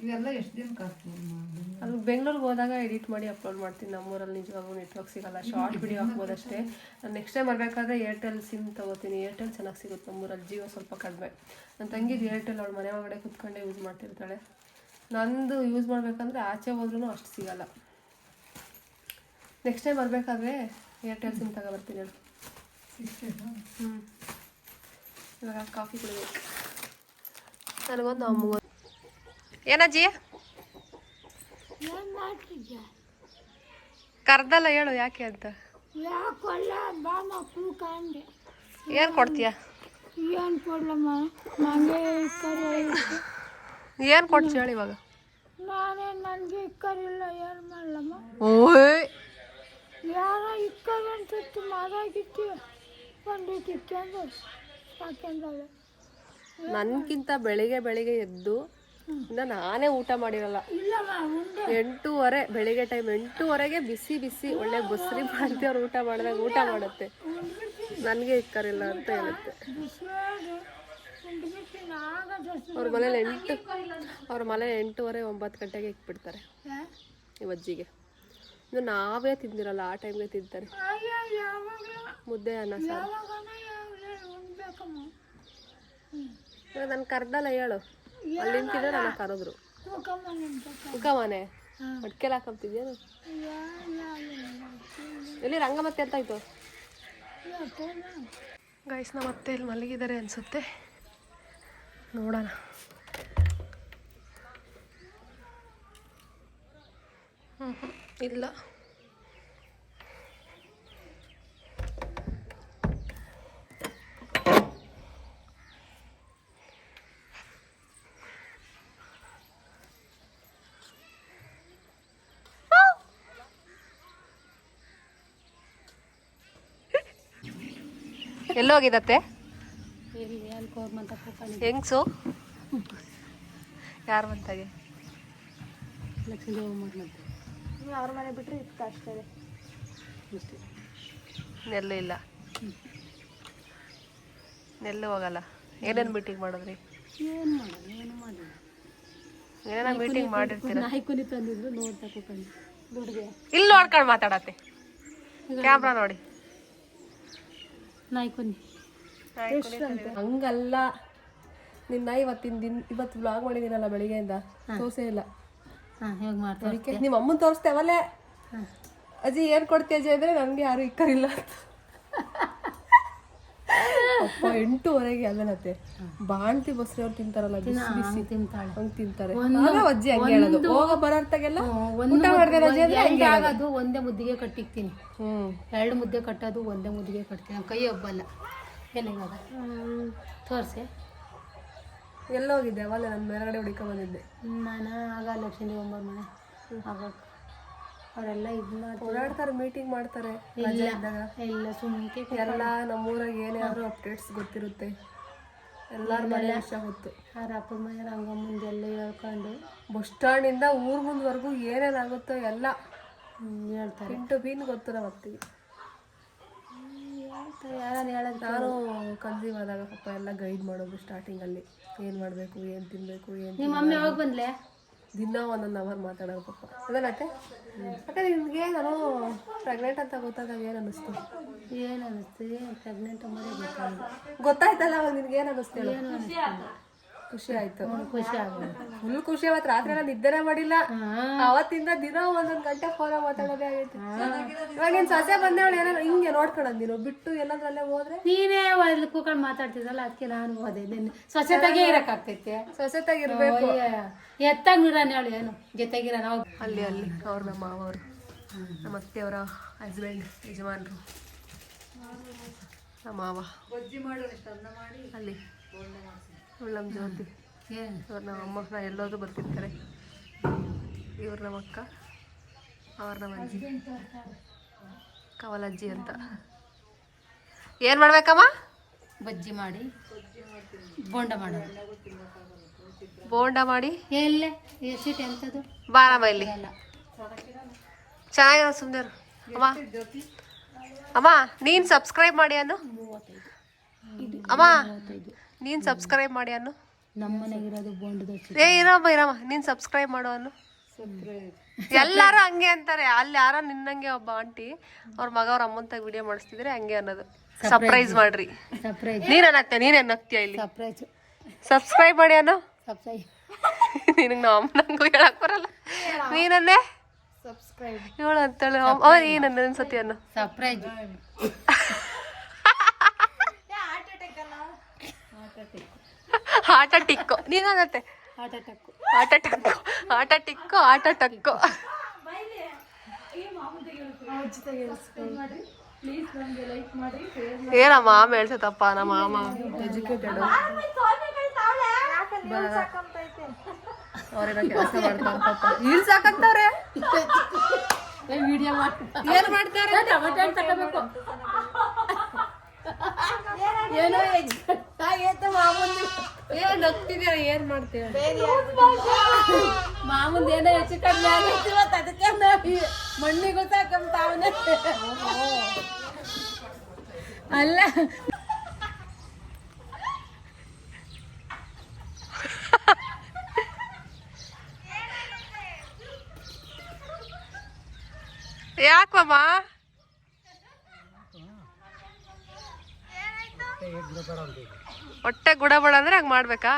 ಇವೆಲ್ಲ ಎಷ್ಟು ದಿನಕ್ಕೆ ಹಾಕ್ತೀವಿ ಮಾಡಿ? ಅದು ಬೆಂಗಳೂರಿಗೆ ಹೋದಾಗ ಎಡಿಟ್ ಮಾಡಿ ಅಪ್ಲೋಡ್ ಮಾಡ್ತೀನಿ. ನಮ್ಮೂರಲ್ಲಿ ನಿಜವಾಗ್ಲೂ ನೆಟ್ವರ್ಕ್ ಸಿಗಲ್ಲ. ಶಾರ್ಟ್ ವಿಡಿಯೋ ಹಾಕ್ಬೋದಷ್ಟೇ. ನಾನು ನೆಕ್ಸ್ಟ್ ಟೈಮ್ ಬರಬೇಕಾದ್ರೆ ಏರ್ಟೆಲ್ ಸಿಮ್ ತೊಗೋತೀನಿ. ಏರ್ಟೆಲ್ ಚೆನ್ನಾಗಿ ಸಿಗುತ್ತೆ ನಮ್ಮೂರಲ್ಲಿ. ಜಿಯೋ ಸ್ವಲ್ಪ ಕಡಿಮೆ. ನನ್ನ ತಂಗಿದು ಏರ್ಟೆಲ್ ಅವಳು ಮನೆ ಒಳಗಡೆ ಕುತ್ಕೊಂಡೇ ಯೂಸ್ ಮಾಡ್ತಿರ್ತಾಳೆ. ನಂದು ಯೂಸ್ ಮಾಡಬೇಕಂದ್ರೆ ಆಚೆ ಹೋದ್ರೂ ಅಷ್ಟು ಸಿಗಲ್ಲ. ನೆಕ್ಸ್ಟ್ ಟೈಮ್ ಬರಬೇಕಾದ್ರೆ ಏರ್ಟೆಲ್ ಸಿಮ್ ತಗೊಬರ್ತೀನಿ ಹೇಳು. ಇವಾಗ ಕಾಫಿ ಕುಡಿಬೇಕು. ನನಗೊಂದು ಅಮ್ಮ ಏನಜ್ಜಿ ಕರ್ದಲ್ಲ ಹೇಳು ಯಾಕೆ ಅಂತ. ಏನು ಕೊಡ್ತೀಯ? ಏನು ಕೊಡ್ತೀಯ ಹೇಳಿ ಇವಾಗ? ಓಯ್ ಯಾರ ಇಕ್ಕಲ್ಲ ಅನ್ಸುತ್ತೆ ಮಾರಾಗಿತ್ತು ಒಂದು ತಿಕ್ಕೊಂಡು ಸಾಕೊಂಡವಳೆ. ನನ್ಗಿಂತ ಬೆಳಿಗ್ಗೆ ಎದ್ದು ಇನ್ನು ನಾನೇ ಊಟ ಮಾಡಿರಲ್ಲ. 8:30 ಬೆಳಿಗ್ಗೆ ಟೈಮ್ 8:30ಗೆ ಬಿಸಿ ಒಳ್ಳೆ ಬಸ್ರಿ ಮಾಡ್ತಿ ಅವ್ರು ಊಟ ಮಾಡಿದಾಗ ಊಟ ಮಾಡುತ್ತೆ. ನನಗೆ ಇಕ್ಕರಿಲ್ಲ ಅಂತ ಹೇಳುತ್ತೆ. ಅವ್ರ ಮನೇಲಿ 8:30 9 ಗಂಟೆಗೆ ಇಕ್ಬಿಡ್ತಾರೆ ಇವಜ್ಜಿಗೆ. ಇನ್ನು ನಾವೇ ತಿಂದಿರಲ್ಲ ಆ ಟೈಮ್ಗೆ ತಿಂತಾರೆ. ಮುದ್ದೆ ಅನ್ನ ಸಾರು. ನಾನು ಕರ್ದಲ್ಲ ಹೇಳು. ಅಲ್ಲಿ ನಿಂತಿದ್ರೆ ನನ್ನ ಕರೆದ್ರು. ಉಕ್ಕಮನೆ ಅಡ್ಕೆಲ್ಲ ಹಾಕೊಂತಿದ್ಯೇನು? ಎಲ್ಲಿ ರಂಗಮತ್ತೆ ಅಂತ ಆಯ್ತು ಗೈಸ್. ನಮ್ಮ ಅತ್ತೆ ಇಲ್ಲಿ ಮಲಗಿದ್ದಾರೆ ಅನ್ಸುತ್ತೆ. ನೋಡೋಣ. ಇಲ್ಲ ಎಲ್ಲೋಗಿದತ್ತೆ ಹೆಂಗ್ಸು? ಯಾರ ಮಂತಾಗೆ? ಅವ್ರ ಮನೆ ಬಿಟ್ಟರೆ ಇತ್ತು ಅಷ್ಟೇ. ನೆಲ್ಲು ಇಲ್ಲ. ನೆಲ್ಲು ಹೋಗಲ್ಲ. ಏನೇನು ಮೀಟಿಂಗ್ ಮಾಡಿದ್ರಿ? ಏನೇನೋ ಮೀಟಿಂಗ್ ಮಾಡಿರ್ತೀರ. ಇಲ್ಲಿ ನೋಡ್ಕೊಂಡು ಮಾತಾಡತ್ತೆ. ಕ್ಯಾಮ್ರಾ ನೋಡಿ. ಹಂಗಲ್ಲ ನಿನ್ನ ಇವತ್ತು ವ್ಲಾಗ್ ಮಾಡಿದ್ದೀನಲ್ಲ ಬೆಳಿಗ್ಗೆಯಿಂದ ತೋರ್ಸೇ ಇಲ್ಲ. ನಿಮ್ಮ ಅಮ್ಮನ ತೋರಿಸ್ತೇವಲ್ಲೇ. ಅಜ್ಜಿ ಏನು ಕೊಡ್ತೀಯ ಅಜ್ಜಿ ಅಂದರೆ ನನಗೆ ಯಾರು ಇಕ್ಕರಿಲ್ಲ ಅಂತ. ಅಪ್ಪ 8:30ಗೆ ಅಲ್ಲನತ್ತೆ ಬಾಣ್ತಿ ಬಸ್ರಿ ಅವ್ರು ತಿಂತಾರಲ್ಲ ಬಿಸಿ ತಿಂತಾಳೆ ಹಂಗೆ ತಿಂತಾರೆ. ಅಜ್ಜಿ ಹಂಗೆ ಹೇಳೋದು ಹೋಗ ಬರೋರ್ತಾಗೆಲ್ಲ ಊಟ ಮಾಡಿದೆ ಅಜ್ಜಿ ಅಂದ್ರೆ ಹಂಗೆ ಆಗೋದು. ಒಂದೇ ಮುದ್ದಿಗೆ ಕಟ್ಟಿಕ್ತೀನಿ. 2 ಮುದ್ದೆ ಕಟ್ಟೋದು ಒಂದೇ ಮುದ್ದಿಗೆ ಕಟ್ತೀನಿ. ನಮ್ಮ ಕೈ ಒಬ್ಬಲ್ಲ. ಏನಿವಾಗ ತೋರಿಸಿ ಎಲ್ಲೋಗಿದ್ದೆ ಅವಲ್ಲ ನನ್ನ ಮೇಲ್ಗಡೆ ಹುಡುಕ ಬಂದಿದ್ದೆ. ನಾನು ಆಗ ಲಕ್ಷ್ಮೀ ಒಬ್ಬರ ಮನೆ ಆಗ ಅವರೆಲ್ಲ ಇದು ಮಾಡಿ ಓಡಾಡ್ತಾರೆ, ಮೀಟಿಂಗ್ ಮಾಡ್ತಾರೆ. ಎಲ್ಲ ಸುಮ್ಮನೆ ಎಲ್ಲ ನಮ್ಮೂರಾಗ ಏನಾದ್ರು ಅಪ್ಡೇಟ್ಸ್ ಗೊತ್ತಿರುತ್ತೆ. ಎಲ್ಲರ ಮನೆ ವಿಷಯ ಗೊತ್ತು. ಅವ್ರ ಅಪ್ಪನ ಮನೆ ರಂಗಮ್ಮಂದು ಎಲ್ಲ ಹೇಳ್ಕೊಂಡು ಬಸ್ ಸ್ಟ್ಯಾಂಡಿಂದ ಊರ್ ಮುಂದ್ವರೆಗೂ ಏನೇನಾಗುತ್ತೋ ಎಲ್ಲ ಹೇಳ್ತಾರೆ. ಇಂಟು ಬೀನ್ ಗೊತ್ತು ನಮ್ಮ ಅತ್ತಿಗೆ. ಯಾರು ಹೇಳೋದು. ನಾನು ಕನ್ಸೀವ್ ಆದಾಗ ಪಾಪ ಎಲ್ಲ ಗೈಡ್ ಮಾಡೋದು ಸ್ಟಾರ್ಟಿಂಗಲ್ಲಿ. ಏನು ಮಾಡಬೇಕು, ಏನು ತಿನ್ನಬೇಕು, ಏನು ನಿಮ್ಮ ಮಮ್ಮಿ ಯಾವಾಗ ಬಂದ್ಲೆ? ದಿನ 1 ಅವರ್ ಮಾತಾಡೋದು ಪಾಪ. ಅದಲ್ಲತ್ತೆ ಅಕ್ಕ ನಿನಗೆ ನಾನು ಪ್ರೆಗ್ನೆಂಟ್ ಅಂತ ಗೊತ್ತಾದಾಗ ಏನು ಅನ್ನಿಸ್ತು? ಏನು ಅನ್ನಿಸ್ತು? ಪ್ರೆಗ್ನೆಂಟ್ ಅಂಬೋದೇ ಗೊತ್ತಾಯ್ತಲ್ಲ ಅವಾಗ ನಿನ್ಗೆ ಏನು ಅನ್ನಿಸ್ತು? ಏನು ಅನ್ನಿಸ್ತು? ಖುಷಿ ಆಯ್ತು. ಖುಷಿ ಆಗೋದು. ಫುಲ್ ಖುಷಿ. ಅವತ್ತು ರಾತ್ರಿ ಎಲ್ಲ ನಿದ್ದೆನೇ ಮಾಡಿಲ್ಲ. ಅವತ್ತಿಂದ ದಿನ 1 ಗಂಟೆ ಫೋನ ಮಾತಾಡೋದೇ ಆಗೈತಿ. ಇವಾಗ ನೀನು ಸೊಸೆ ಬಂದೇವಳು ಏನೋ ಹಿಂಗೆ ನೋಡ್ಕೊಳೋದು. ನೀನು ಬಿಟ್ಟು ಎಲ್ಲಂದ್ರಲ್ಲೇ ಹೋದ್ರೆ ನೀನೇ ಅಲ್ಲಿ ಕೂಕೊಂಡು ಮಾತಾಡ್ತಿದ್ದಲ್ಲ, ಅದಕ್ಕೆ ನಾನು ಹೋದೆ. ಸ್ವಚ್ಛತೆಗೆ ಇರಕ್ಕಾಗ್ತೈತೆ. ಸ್ವಚ್ಛತೆಗಿರ್ಬೇಕು. ಎತ್ತಾಗಿರೋಣ ಹೇಳು. ಏನು ಜೊತೆಗಿರೋಣ ಅಲ್ಲಿ ಅವ್ರ ನಮ್ಮ ಮಾವರು, ನಮ್ಮ ಅತ್ತೆಯವರ ಹಸ್ಬೆಂಡ್, ಯಜಮಾನ್ರು ನಮ್ಮ ಮಾವ ಬಜ್ಜಿ ಮಾಡು ಇಷ್ಟು ಅನ್ನ ಮಾಡಿ ಅಲ್ಲಿ ಬೋಂಡ ಮಾಡ್ಸಿ. ಉಳ್ಳಂ ಜ್ಯೋತಿ ಇವ್ರು ನಮ್ಮ ಅಮ್ಮ ನಾ ಎಲ್ಲೋದ್ರೂ ಬರ್ತಿರ್ತಾರೆ. ಇವ್ರು ನಮ್ಮ ಅಕ್ಕ, ಅವ್ರ ನಮ್ಮ ಅಜ್ಜಿ ಕವಲಜ್ಜಿ ಅಂತ. ಏನು ಮಾಡ್ಬೇಕಮ್ಮ? ಬಜ್ಜಿ ಮಾಡಿ ಬೋಂಡ ಮಾಡೋದು. ಬೋಂಡ ಮಾಡಿ ಎಲ್ಲೇ ಎಸಿಟ್ ಎಂಥದ್ದು ಬಾರಮ್ಮ ಇಲ್ಲಿ ಚೆನ್ನಾಗಿರೋ ಸುಂದರ್. ಅಮ್ಮ ಅಮ್ಮ ನೀನು ಸಬ್ಸ್ಕ್ರೈಬ್ ಮಾಡಿ ಅನ್ನು. ಅಮ್ಮ ನೀನು ಸಬ್ಸ್ಕ್ರೈಬ್ ಮಾಡಿ ಅನ್ನು. ನಮ್ಮ ಮನೆಗಿರೋದು ಬೋಂಡದ ಇರಮ್ಮ ನೀನು ಸಬ್ಸ್ಕ್ರೈಬ್ ಮಾಡು ಅನ್ನು. ಎಲ್ಲಾರು ಹಂಗೆ ಅಂತಾರೆ. ಅಲ್ಲಿ ಯಾರೋ ನಿನ್ನಂಗೆ ಒಬ್ಬ ಆಂಟಿ ಅವ್ರ ಮಗ ಅವ್ರ ಅಮ್ಮಂತ ವಿಡಿಯೋ ಮಾಡಿಸ್ತಿದ್ರೆ ಹಂಗೆ ಅನ್ನೋದು. ಸರ್ಪ್ರೈಸ್ ಮಾಡ್ರಿ. ಸರ್ಪ್ರೈಸ್ ನೀನೇನ್ ಆಗ್ತೀಯ ಇಲ್ಲಿ? ಸರ್ಪ್ರೈಸ್ ಸಬ್ಸ್ಕ್ರೈಬ್ ಮಾಡಿ ಅನ್ನು. ಸರ್ಪ್ರೈಸ್ ನಿನಗೆ ನಮ್ಮ ಅಮ್ಮನಂಗೂ ಹೇಳಕ್ ಬರಲ್ಲ. ನೀನನ್ನೇ ಸಬ್ಸ್ಕ್ರೈಬ್ ಹೇಳು ಅಂತೇಳಿ ಏನನ್ನ ಅನ್ಸತಿ ಅನ್ನು. ಸರ್ಪ್ರೈಸ್ ಆಟ ಟಿಕ್ಕು ನೀನತ್ತೆ. ಹಾರ್ಟ್ ಅಟ್ಯಾಕು ಆಟ ಟಕ್ಕು ಆಟ ಟಿಕ್ಕು ಆಟ ಟಕ್ಕು. ಏನಮ್ಮ ಮಾಮ ಹೇಳ್ತೈತಪ್ಪ. ನಮ್ಮ ಮಾಮ ಎಜುಕೇಟೆಡ್, ಅವ್ರೇನೋ ಕೆಲಸ ಮಾಡ್ತಾರೆ ಪಾಪ. ಇಲ್ಲಿ ಸಾಕಂತವ್ರೆ ವಿಡಿಯೋ ಏನ್ ಮಾಡ್ತಾರೆ? ಟೊಮೆಟೊ ಹಣ್ಣು ತಗೋಬೇಕು. ಏನೋ ಏನ್ ನಗ್ತಿದ್ಯಾ? ಏನ್ ಮಾಡ್ತೀಯ? ಮಾಮೂಲ್ ಏನೋ ಹೆಚ್ಚು ಕಡಿಮೆ ಆಗೈತಿ ಅದಕ್ಕೆ ಮಣ್ಣಿಗೂ ಸಾಕಂತಾವನೆ ಅಲ್ಲ. ಯಾಕಮ್ಮ? ಹೊಟ್ಟೆ ಗುಡಬಡ ಅಂದ್ರೆ ಹಂಗ್ ಮಾಡ್ಬೇಕಾ?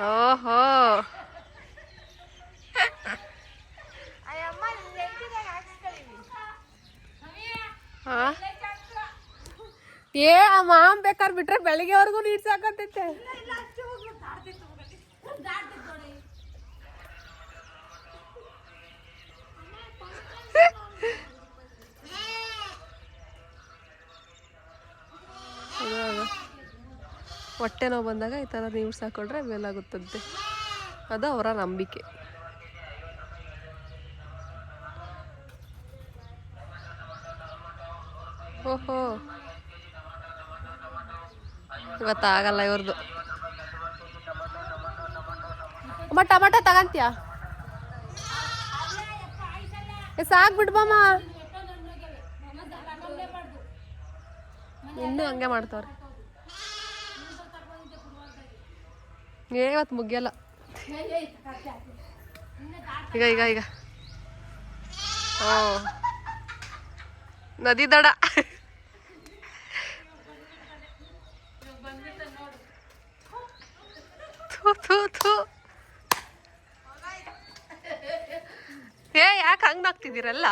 ಓಹೋ ಏ ಆ ಮಾಮ್ ಬೇಕಾದ್ರೆ ಬಿಟ್ರೆ ಬೆಳಿಗ್ಗೆವರೆಗೂ ನೀರ್ ಸಾಕತ್ತೈತೆ. ಹೊಟ್ಟೆ ನೋವು ಬಂದಾಗ ಈ ಥರ ನೀರು ಸಾಕೊಂಡ್ರೆ ಮೇಲಾಗುತ್ತಂತೆ. ಅದು ಅವರ ನಂಬಿಕೆ. ಓಹೋ ಗೊತ್ತಾಗಲ್ಲ ಇವ್ರದ್ದು. ಅಮ್ಮ ಟೊಮೆಟೊ ತಗಂತೀಯ? ಸಾಕು ಬಿಡ್ಬಮ್ಮ. ಇನ್ನೂ ಹಂಗೆ ಮಾಡ್ತವ್ರೆ. ಇವತ್ತು ಮುಗಿಯಲ್ಲ. ಈಗ ಈಗ ಈಗ ಓ ನದಿ ದಡ. ಏ ಯಾಕೆ ಹಂಗ್ ನಾಗ್ತಿದ್ದೀರಲ್ಲ?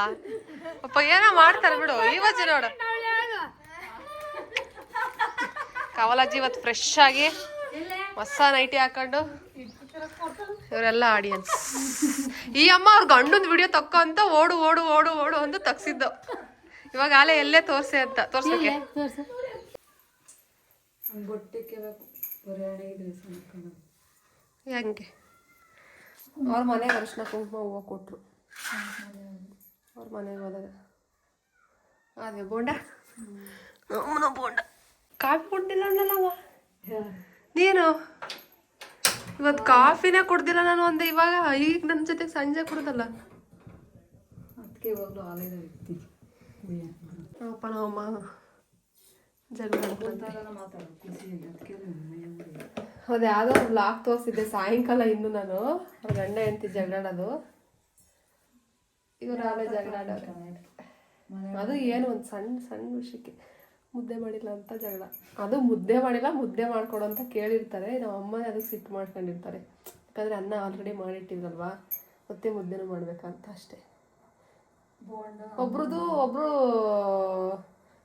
ಅಪ್ಪ ಏನೋ ಮಾಡ್ತಾರೆ ಬಿಡು. ಇವತ್ತು ನೋಡು ಕವಲಜ್ಜಿ ಇವತ್ತು ಫ್ರೆಶ್ ಆಗಿ ಹೊಸ ನೈಟಿ ಹಾಕೊಂಡು ಇವರೆಲ್ಲ ಆಡಿಯನ್ಸ್. ಈ ಅಮ್ಮ ಅವ್ರ ಗಂಡದ ವಿಡಿಯೋ ತಕ್ಕೋ ಅಂತ ಓಡು ಓಡು ಓಡು ಓಡು ಅಂತ ತಗ್ಸಿದ್ದು. ಇವಾಗ ಆಲೆ ಎಲ್ಲೇ ತೋರ್ಸೆ ಅಂತ ತೋರ್ಸಕ್ಕೆ ಹೆಂಗೆ ಅವ್ರ ಮನೆಗೆ ಅರಿಶಿನ ಕುಂಕುಮ ಹೂವು ಕೊಟ್ರು. ಅವ್ರ ಮನೆಗೆ ಹೋದಾಗ ಅದೇ ಬೋಂಡ ಬೋಂಡ ಕಾಫಿ ಕೊಟ್ಟಿಲ್ಲ ಅನ್ನಲ್ಲವ ನೀನು. ಇವತ್ತು ಕಾಫಿನೇ ಕುಡ್ದಿಲ್ಲ ನಾನು ಒಂದೇ. ಇವಾಗ ಈಗ ನನ್ನ ಜೊತೆಗೆ ಸಂಜೆ ಕುಡ್ದಲ್ಲ. ಅದಕ್ಕೆ ಇವಾಗಲೂ ಆಲಯದ ವ್ಯಕ್ತಿ ಅಪ್ಪ ನಮ್ಮಮ್ಮ ಜಗಳ ಅದೇ ಯಾವುದೋ ಬ್ಲಾಗ್ ತೋರಿಸಿದ್ದೆ ಸಾಯಂಕಾಲ. ಇನ್ನು ನಾನು ಅವ್ರ ಗಂಡ ಹೆಂಡತಿ ಜಗಳಾಡೋದು. ಇವ್ರು ಆಮೇಲೆ ಜಗಳಾಡೋರು. ಅದು ಏನು ಒಂದು ಸಣ್ಣ ಸಣ್ಣ ವಿಷಯಕ್ಕೆ ಮುದ್ದೆ ಮಾಡಿಲ್ಲ ಅಂತ ಜಗಳ. ಅದು ಮುದ್ದೆ ಮಾಡಿಲ್ಲ ಮುದ್ದೆ ಮಾಡ್ಕೊಡು ಅಂತ ಕೇಳಿರ್ತಾರೆ. ನಮ್ಮ ಅಮ್ಮನೇ ಅದಕ್ಕೆ ಸಿಟ್ಟು ಮಾಡ್ಕೊಂಡಿರ್ತಾರೆ. ಯಾಕಂದರೆ ಅನ್ನ ಆಲ್ರೆಡಿ ಮಾಡಿಟ್ಟಿದ್ರಲ್ವಾ, ಮತ್ತೆ ಮುದ್ದೆನೂ ಮಾಡ್ಬೇಕಂತ ಅಷ್ಟೇ. ಒಬ್ರದ್ದು ಒಬ್ರು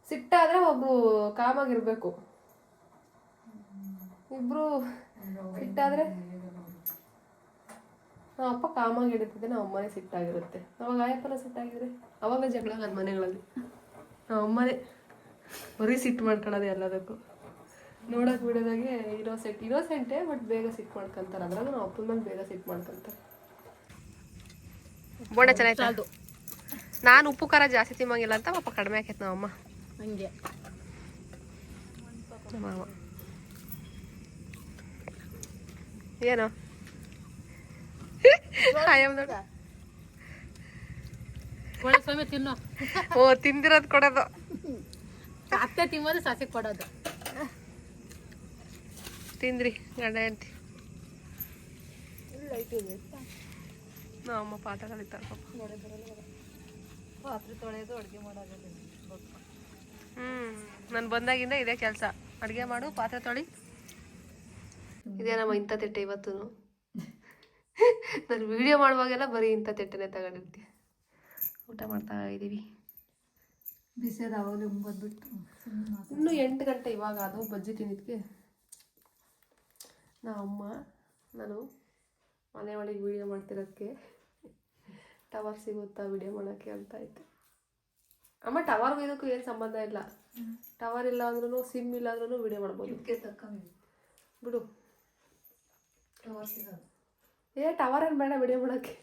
ಸಿಟ್ಟಾದರೆ ಒಬ್ರು ಕಾಮಾಗಿರ್ಬೇಕು. ಇಬ್ರು ಸಿಟ್ಟಾದರೆ ನಮ್ಮ ಅಪ್ಪ ಕಾಮಾಗಿ ಹಿಡಿತಿದ್ದೆ ನಮ್ಮ ಅಮ್ಮನೇ ಸಿಟ್ಟಾಗಿರುತ್ತೆ. ಅವಾಗ ಆಯಪ್ಪನ ಸಿಟ್ಟಾಗಿದ್ರೆ ಅವಾಗ ಜಗಳ ಆಗೋದು ಮನೆಗಳಲ್ಲಿ. ನಮ್ಮ ಅಮ್ಮನೇ ಬರೀ ಸಿಟ್ಟು ಮಾಡ್ಕೊಳ್ಳೋದು ಎಲ್ಲದಕ್ಕೂ. ನೋಡೋಕೆ ಬಿಡೋದಾಗೆ ಇನೋಸೆಂಟೇ ಬಟ್ ಬೇಗ ಸಿಟ್ಟು ಮಾಡ್ಕೊಂತಾರೆ. ಅದ್ರಾಗ ನಮ್ಮ ಅಪ್ಪನ ಮೇಲೆ ಬೇಗ ಸಿಟ್ಟು ಮಾಡ್ಕೊಂತಾರೆ. ಬೋಂಡ ಚೆನ್ನಾಯ್ತು. ನಾನು ಉಪ್ಪು ಖಾರ ಜಾಸ್ತಿ ತಿನ್ನಂಗಿಲ್ಲ ಅಂತ ಪಾಪ ಕಡಿಮೆ ಆಕೈತೆ ನಮ್ಮಮ್ಮ. ಹಂಗೆ ಮಾವ ಏನು ಒಳ್ಳೆ ಸಮಯ ತಿನ್ನು. ಓ ತಿಂದಿರೋದು ಕೊಡೋದು. ಅತ್ತೆ ತಿನ್ನೋದು ಸಾಸಿಗೆ ಕೊಡೋದು. ತಿಂದ್ರಿ ಗಂಡ ಹೆಂಡ್ತಿ. ನಮ್ಮಮ್ಮ ಪಾತ್ರೆ ಕಲಿತಾರೆ ಪಾಪ. ಪಾತ್ರೆ ತೊಳೆಯೋದು ಅಡುಗೆ ಮಾಡೋದು. ನಾನು ಬಂದಾಗಿಂದ ಇದೇ ಕೆಲಸ. ಅಡುಗೆ ಮಾಡು, ಪಾತ್ರೆ ತೊಳಿ. ಇದೇ ನಮ್ಮ ಇಂಥ ತಿಟ್ಟೆ ಇವತ್ತು. ನಾನು ವಿಡಿಯೋ ಮಾಡುವಾಗೆಲ್ಲ ಬರೀ ಇಂಥ ತಿಟ್ಟೆನೇ ತಗೊಂಡಿರ್ತೀವಿ. ಊಟ ಮಾಡ್ತಾ ಇದ್ದೀವಿ. ಬಿಸಿಯಾದ ಅವಾಗಲೇ ಬಂದ್ಬಿಟ್ಟು ಇನ್ನೂ 8 ಗಂಟೆ ಇವಾಗ ಅದು ಬಜ್ಜಿ ತಿಂದಿದ್ಕೆ ಅಮ್ಮ ನಾನು ಮನೆ ಒಳಗೆ ವಿಡಿಯೋ ಮಾಡ್ತಿರೋದಕ್ಕೆ ಟವರ್ ಸಿಗುತ್ತಾ ವಿಡಿಯೋ ಮಾಡೋಕ್ಕೆ ಅಂತ ಐತೆ. ಅಮ್ಮ ಟವರ್ಗೂ ಇದಕ್ಕೂ ಏನು ಸಂಬಂಧ ಇಲ್ಲ. ಟವರ್ ಇಲ್ಲ ಅಂದ್ರೂ ಸಿಮ್ ಇಲ್ಲ ಅಂದ್ರೂ ವಿಡಿಯೋ ಮಾಡ್ಬೋದು. ಬಿಡು ಟವರ್ ಸಿಗೋದು. ಟವರ್ ಏನು ಬೇಡ ವಿಡಿಯೋ ಮಾಡೋಕ್ಕೆ.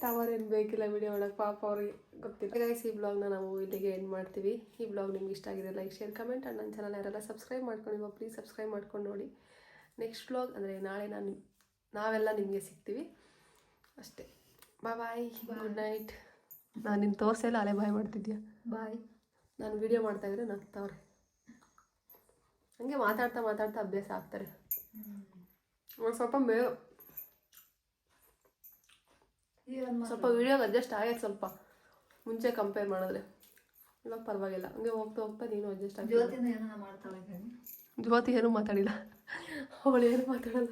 ಟವರ್ ಏನು ಬೇಕಿಲ್ಲ ವಿಡಿಯೋ ಮಾಡೋಕ್ಕೆ. ಪಾಪ ಅವ್ರಿಗೆ ಗೊತ್ತಿಲ್ಲ. ಗೈಸ್, ಈ ಬ್ಲಾಗ್ನ ನಾವು ಇಲ್ಲಿಗೆ ಎಂಡ್ ಮಾಡ್ತೀವಿ. ಈ ಬ್ಲಾಗ್ ನಿಮ್ಗೆ ಇಷ್ಟ ಆಗಿದೆ ಲೈಕ್, ಶೇರ್, ಕಮೆಂಟ್. ಆ್ಯಂಡ್ ನನ್ನ ಚಾನಲ್ ಯಾರೆಲ್ಲ ಸಬ್ಸ್ಕ್ರೈಬ್ ಮಾಡ್ಕೊಂಡಿಲ್ವೋ ಪ್ಲೀಸ್ ಸಬ್ಸ್ಕ್ರೈಬ್ ಮಾಡ್ಕೊಂಡು ನೋಡಿ. ನೆಕ್ಸ್ಟ್ ಬ್ಲಾಗ್ ಅಂದರೆ ನಾಳೆ ನಾವೆಲ್ಲ ನಿಮಗೆ ಸಿಗ್ತೀವಿ ಅಷ್ಟೇ. ಬಾಯ್, ಗುಡ್ ನೈಟ್. ನಾನು ನಿನ್ನ ತೋರಿಸೆಲ್ಲ ಅಲೆ ಬಾಯ್ ಮಾಡ್ತಿದ್ಯಾ. ಬಾಯ್. ನಾನು ವಿಡಿಯೋ ಮಾಡ್ತಾಯಿದ್ರೆ ನಗ್ತಾವ್ರೆ. ಹಂಗೆ ಮಾತಾಡ್ತಾ ಅಭ್ಯಾಸ ಆಗ್ತಾರೆ. ಒಂದು ಸ್ವಲ್ಪ ಸ್ವಲ್ಪ ವಿಡಿಯೋಗೆ ಅಡ್ಜಸ್ಟ್ ಆಗೈತೆ ಸ್ವಲ್ಪ ಮುಂಚೆ ಕಂಪೇರ್ ಮಾಡಿದ್ರೆ. ಇವಾಗ ಪರವಾಗಿಲ್ಲ. ಹಂಗೆ ಹೋಗ್ತಾ ನೀನು ಅಡ್ಜಸ್ಟ್ ಆಗಿ. ಜ್ಯೋತಿ ಏನೂ ಮಾತಾಡಿಲ್ಲ. ಅವಳು ಏನು ಮಾತಾಡಲ್ಲ.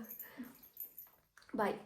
ಬಾಯ್.